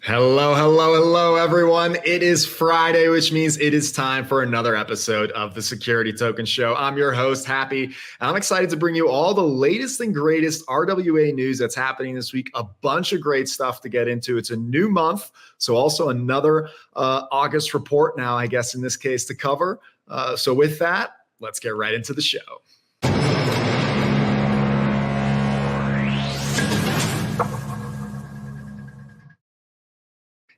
Hello, everyone. It is Friday, which means it is time for another episode of the Security Token Show. I'm your host, Happy, and I'm excited to bring you all the latest and greatest RWA news that's happening this week. A bunch of great stuff to get into. It's a new month, so also another August report now, I guess, in this case, to cover. So with that, let's get right into the show.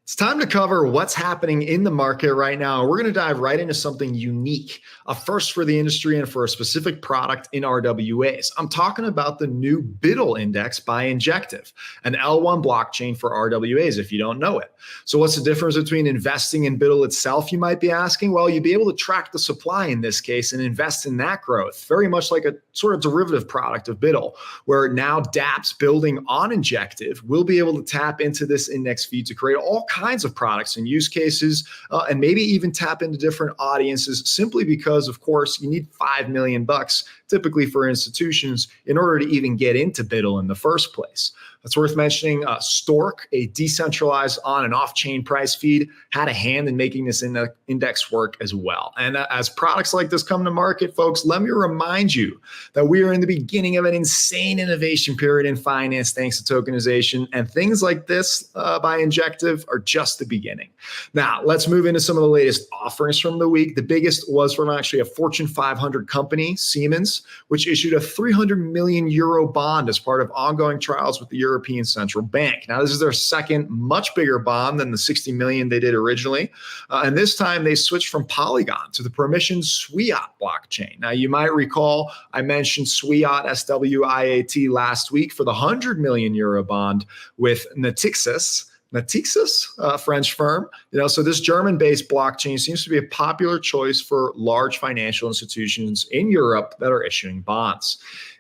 It's time to cover what's happening in the market right now. We're going to dive right into something unique, a first for the industry and for a specific product in RWAs. I'm talking about the new BUIDL index by Injective, an L1 blockchain for RWAs, if you don't know it. So what's the difference between investing in BUIDL itself, you might be asking? Well, you'd be able to track the supply in this case and invest in that growth, very much like a sort of derivative product of BUIDL, where now dApps building on Injective will be able to tap into this index feed to create all kinds of products and use cases, and maybe even tap into different audiences, simply because, of course, you need $5 million typically for institutions in order to even get into BUIDL in the first place. It's worth mentioning Stork, a decentralized on and off-chain price feed, had a hand in making this index work as well. And as products like this come to market, folks, let me remind you that we are in the beginning of an insane innovation period in finance thanks to tokenization, and things like this by Injective are just the beginning. Now, let's move into some of the latest offerings from the week. The biggest was from actually a Fortune 500 company, Siemens, which issued a 300 million euro bond as part of ongoing trials with the European Central Bank. Now, this is their second, much bigger bond than the 60 million they did originally. And this time they switched from Polygon to the permissioned SWIAT blockchain. Now, you might recall I mentioned SWIAT, SWIAT, last week for the 100 million euro bond with Natixis, French firm. So this German-based blockchain seems to be a popular choice for large financial institutions in Europe that are issuing bonds.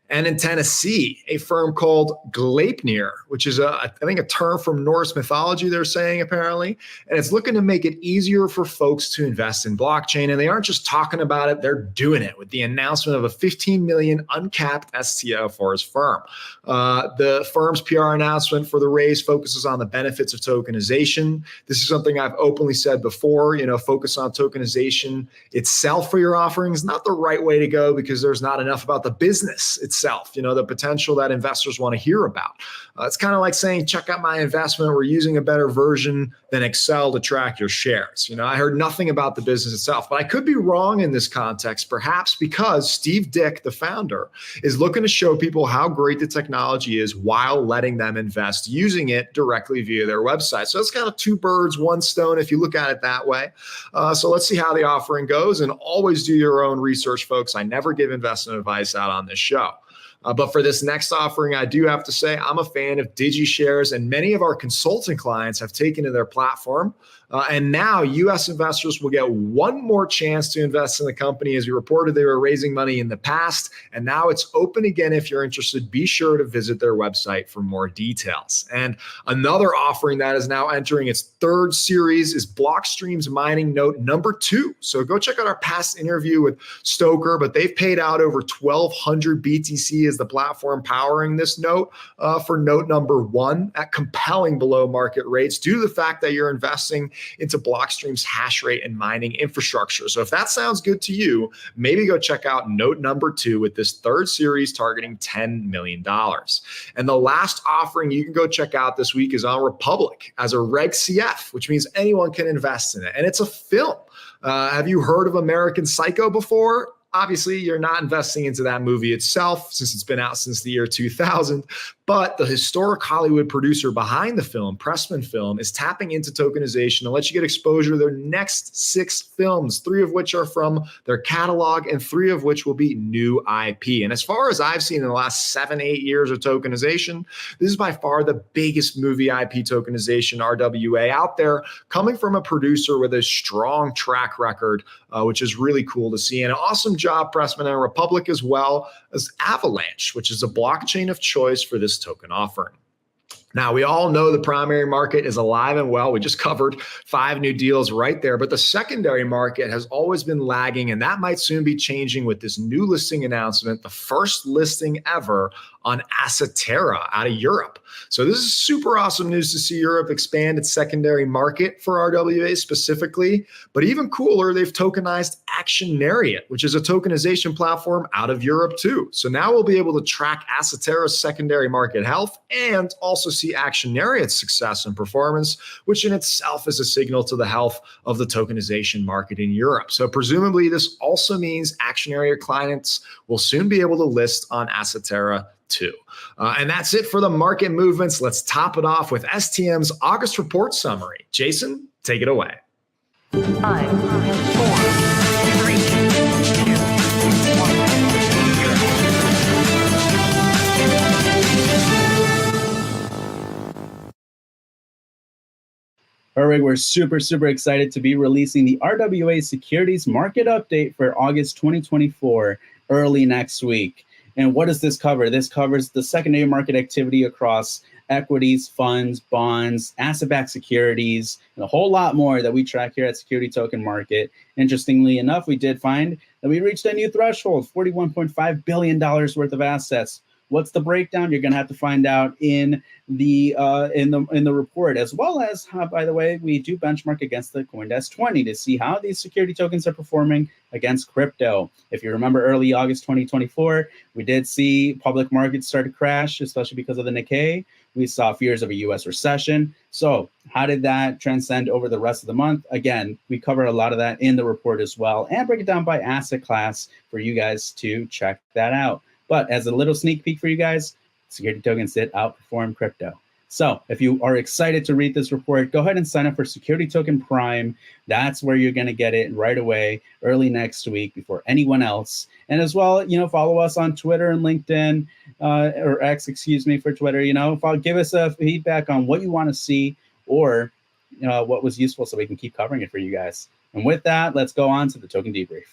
And in Tennessee, a firm called Gleipnir, which is, I think, a term from Norse mythology, they're saying, apparently. And it's looking to make it easier for folks to invest in blockchain. And they aren't just talking about it, they're doing it with the announcement of a 15 million uncapped STO for his firm. The firm's PR announcement for the raise focuses on the benefits of tokenization. This is something I've openly said before, focus on tokenization itself for your offerings, not the right way to go, because there's not enough about the business itself, the potential that investors want to hear about. It's kind of like saying, check out my investment. We're using a better version than Excel to track your shares. I heard nothing about the business itself, but I could be wrong in this context, perhaps because Steve Dick, the founder, is looking to show people how great the technology is while letting them invest using it directly via their website. So it's kind of two birds, one stone, if you look at it that way. So let's see how the offering goes, and always do your own research, folks. I never give investment advice out on this show. But for this next offering, I do have to say I'm a fan of DigiShares, and many of our consulting clients have taken to their platform. And now U.S. investors will get one more chance to invest in the company. As we reported, they were raising money in the past, and now it's open again. If you're interested, be sure to visit their website for more details. And another offering that is now entering its third series is Blockstream's mining note number 2. So go check out our past interview with Stoker, but they've paid out over 1,200 BTC as the platform powering this note for note number 1 at compelling below market rates due to the fact that you're investing into Blockstream's hash rate and mining infrastructure. So if that sounds good to you, maybe go check out note number 2 with this third series targeting $10 million. And the last offering you can go check out this week is on Republic as a Reg CF, which means anyone can invest in it. And it's a film. Have you heard of American Psycho before? Obviously, you're not investing into that movie itself since it's been out since the year 2000. But the historic Hollywood producer behind the film, Pressman Film, is tapping into tokenization to let you get exposure to their next 6 films, 3 of which are from their catalog and 3 of which will be new IP. And as far as I've seen in the last 7-8 years of tokenization, this is by far the biggest movie IP tokenization RWA out there, coming from a producer with a strong track record, which is really cool to see. And an awesome job, Pressman and Republic, as well as Avalanche, which is a blockchain of choice for this token offering. Now, we all know the primary market is alive and well. We just covered 5 new deals right there, but the secondary market has always been lagging, and that might soon be changing with this new listing announcement, the first listing ever on Assetera out of Europe. So this is super awesome news to see Europe expand its secondary market for RWA specifically, but even cooler, they've tokenized Actionariat, which is a tokenization platform out of Europe too. So now we'll be able to track Assetera's secondary market health and also see Actionariat's success and performance, which in itself is a signal to the health of the tokenization market in Europe. So presumably this also means Actionariat clients will soon be able to list on Assetera too. And that's it for the market movements. Let's top it off with STM's August report summary. Jason, take it away. 5, 4, 3, 2, 1. Herwig, we're super excited to be releasing the RWA Securities Market update for August 2024 early next week. And what does this cover? This covers the secondary market activity across equities, funds, bonds, asset-backed securities, and a whole lot more that we track here at Security Token Market. Interestingly enough, we did find that we reached a new threshold, $41.5 billion worth of assets. What's the breakdown? You're going to have to find out in the report, as well as how, by the way, we do benchmark against the CoinDesk 20 to see how these security tokens are performing against crypto. If you remember early August 2024, we did see public markets start to crash, especially because of the Nikkei. We saw fears of a US recession. So how did that transcend over the rest of the month? Again, we cover a lot of that in the report as well and break it down by asset class for you guys to check that out. But as a little sneak peek for you guys, security tokens did outperform crypto. So if you are excited to read this report, go ahead and sign up for Security Token Prime. That's where you're going to get it right away, early next week before anyone else. And as well, follow us on Twitter and LinkedIn, or X, for Twitter. Give us a feedback on what you want to see or what was useful so we can keep covering it for you guys. And with that, let's go on to the Token Debrief.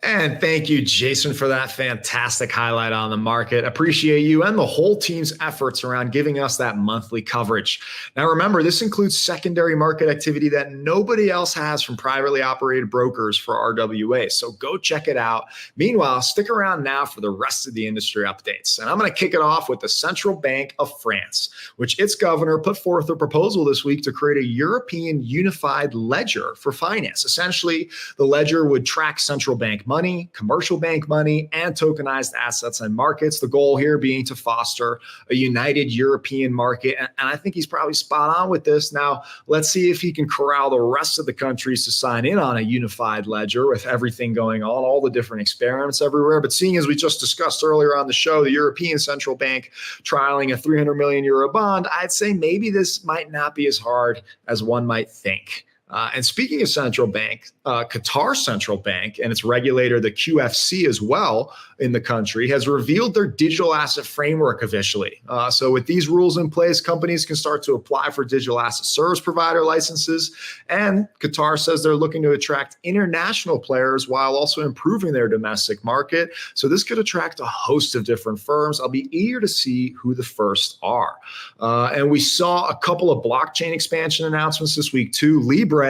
And thank you, Jason, for that fantastic highlight on the market. Appreciate you and the whole team's efforts around giving us that monthly coverage. Now, remember, this includes secondary market activity that nobody else has from privately operated brokers for RWA. So go check it out. Meanwhile, stick around now for the rest of the industry updates. And I'm going to kick it off with the Central Bank of France, which its governor put forth a proposal this week to create a European unified ledger for finance. Essentially, the ledger would track central bank money, commercial bank money, and tokenized assets and markets. The goal here being to foster a united European market. And I think he's probably spot on with this. Now, let's see if he can corral the rest of the countries to sign in on a unified ledger with everything going on, all the different experiments everywhere. But seeing as we just discussed earlier on the show, the European Central Bank trialing a 300 million euro bond, I'd say maybe this might not be as hard as one might think. And speaking of central bank, Qatar Central Bank and its regulator, the QFC as well in the country, has revealed their digital asset framework officially. So with these rules in place, companies can start to apply for digital asset service provider licenses. And Qatar says they're looking to attract international players while also improving their domestic market. So this could attract a host of different firms. I'll be eager to see who the first are. And we saw a couple of blockchain expansion announcements this week too. Libre,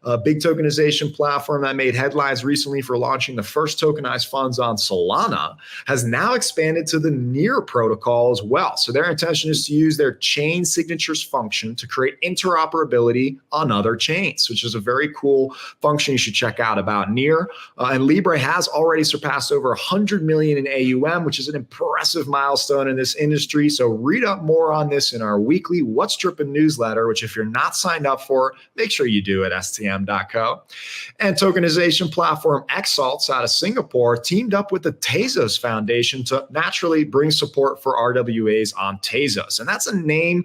a big tokenization platform that made headlines recently for launching the first tokenized funds on Solana, has now expanded to the Near protocol as well. So their intention is to use their chain signatures function to create interoperability on other chains, which is a very cool function you should check out about Near. And Libre has already surpassed over 100 million in AUM, which is an impressive milestone in this industry. So read up more on this in our weekly What's Drippin' newsletter, which if you're not signed up for, make sure you do at stm.co. And tokenization platform Xalts out of Singapore teamed up with the Tezos Foundation to naturally bring support for RWAs on Tezos. And that's a name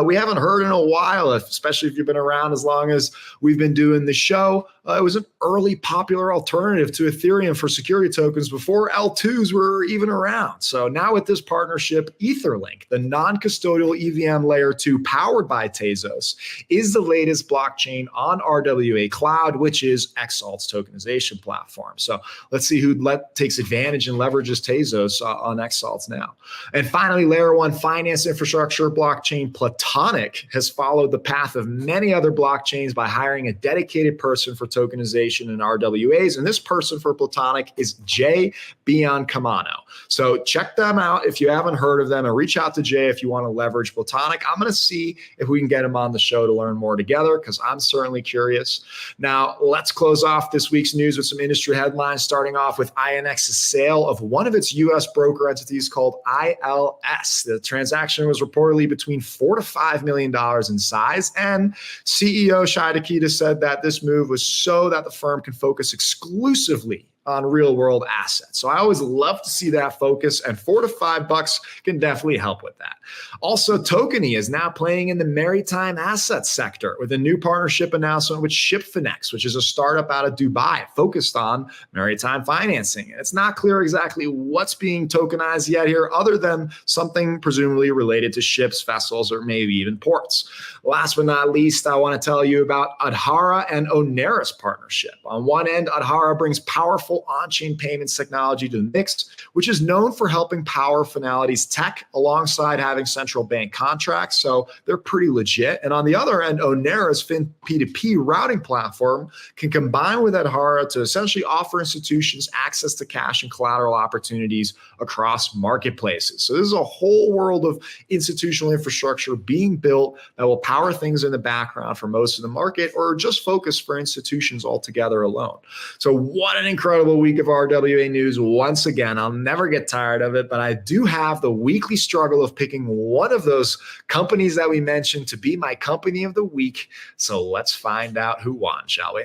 we haven't heard in a while, especially if you've been around as long as we've been doing the show. It was an early popular alternative to Ethereum for security tokens before L2s were even around. So now with this partnership, Etherlink, the non-custodial EVM layer 2 powered by Tezos, is the latest blockchain on RWA Cloud, which is Exalt's tokenization platform. So let's see who takes advantage and leverages Tezos on Exalts now. And finally, layer 1 finance infrastructure blockchain Platonic has followed the path of many other blockchains by hiring a dedicated person for tokenization and RWAs. And this person for Platonic is Jay Biancamano. So check them out if you haven't heard of them, and reach out to Jay if you want to leverage Platonic. I'm going to see if we can get him on the show to learn more together, because I'm certainly curious. Now, let's close off this week's news with some industry headlines, starting off with INX's sale of one of its U.S. broker entities called ILS. The transaction was reportedly between $4 to $5 million in size, and CEO Shai Takeda said that this move was so that the firm can focus exclusively on real world assets. So I always love to see that focus, and $4 to $5 can definitely help with that. Also, Tokeny is now playing in the maritime assets sector with a new partnership announcement with Shipfinex, which is a startup out of Dubai focused on maritime financing. And it's not clear exactly what's being tokenized yet here, other than something presumably related to ships, vessels, or maybe even ports. Last but not least, I want to tell you about Adhara and Oneris partnership. On one end, Adhara brings powerful on-chain payments technology to the mix, which is known for helping power Finality's tech alongside having central bank contracts. So they're pretty legit. And on the other end, Oneris Fin P2P routing platform can combine with Adhara to essentially offer institutions access to cash and collateral opportunities across marketplaces. So this is a whole world of institutional infrastructure being built that will power things in the background for most of the market, or just focus for institutions altogether alone. So what an incredible week of RWA news once again. I'll never get tired of it, but I do have the weekly struggle of picking one of those companies that we mentioned to be my company of the week. So let's find out who won, shall we?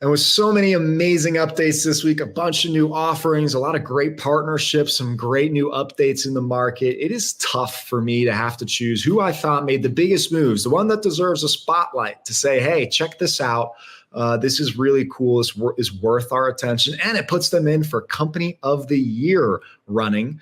And with so many amazing updates this week, a bunch of new offerings, a lot of great partnerships, some great new updates in the market, it is tough for me to have to choose who I thought made the biggest moves, the one that deserves a spotlight to say, hey, check this out. This is really cool. This is worth our attention. And it puts them in for Company of the Year running,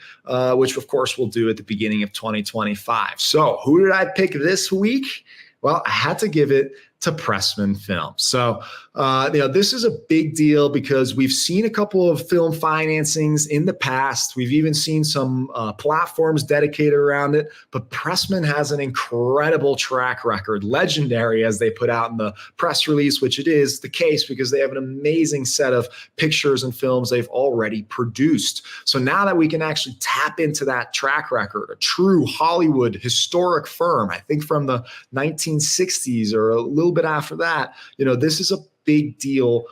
which of course we'll do at the beginning of 2025. So who did I pick this week? Well, I had to give it to Pressman Film. So, this is a big deal because we've seen a couple of film financings in the past. We've even seen some platforms dedicated around it, but Pressman has an incredible track record, legendary, as they put out in the press release, which it is the case because they have an amazing set of pictures and films they've already produced. So now that we can actually tap into that track record, a true Hollywood historic firm, I think from the 1960s or a little bit after that, this is a big deal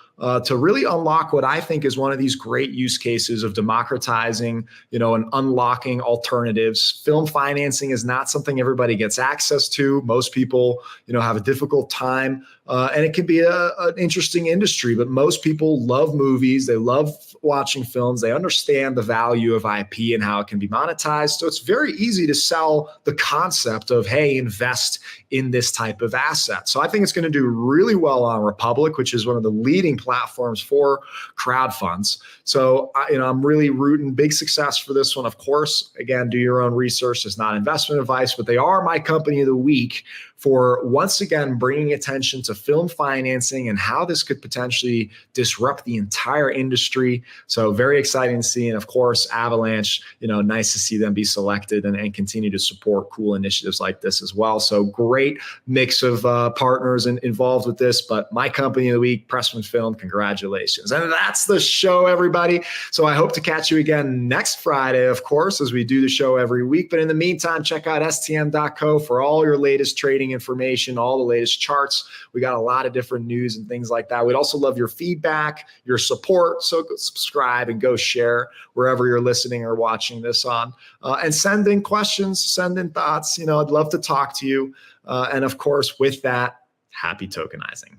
to really unlock what I think is one of these great use cases of democratizing, and unlocking alternatives. Film financing is not something everybody gets access to. Most people, have a difficult time, and it can be an interesting industry, but most people love movies. They love watching films. They understand the value of IP and how it can be monetized. So it's very easy to sell the concept of, hey, invest in this type of asset. So I think it's going to do really well on Republic, which is one of the leading platforms for crowd funds. So, I'm really rooting big success for this one. Of course, again, do your own research. It's not investment advice, but they are my company of the week for once again bringing attention to film financing and how this could potentially disrupt the entire industry. So very exciting to see. And of course, Avalanche, nice to see them be selected and continue to support cool initiatives like this as well. So great mix of partners involved with this, but my company of the week, Pressman Film, congratulations. And that's the show, everybody. So I hope to catch you again next Friday, of course, as we do the show every week. But in the meantime, check out stm.co for all your latest trading information, all the latest charts. We got a lot of different news and things like that. We'd also love your feedback, your support. So go subscribe and go share wherever you're listening or watching this on. And send in questions, send in thoughts. I'd love to talk to you. And of course, with that, happy tokenizing.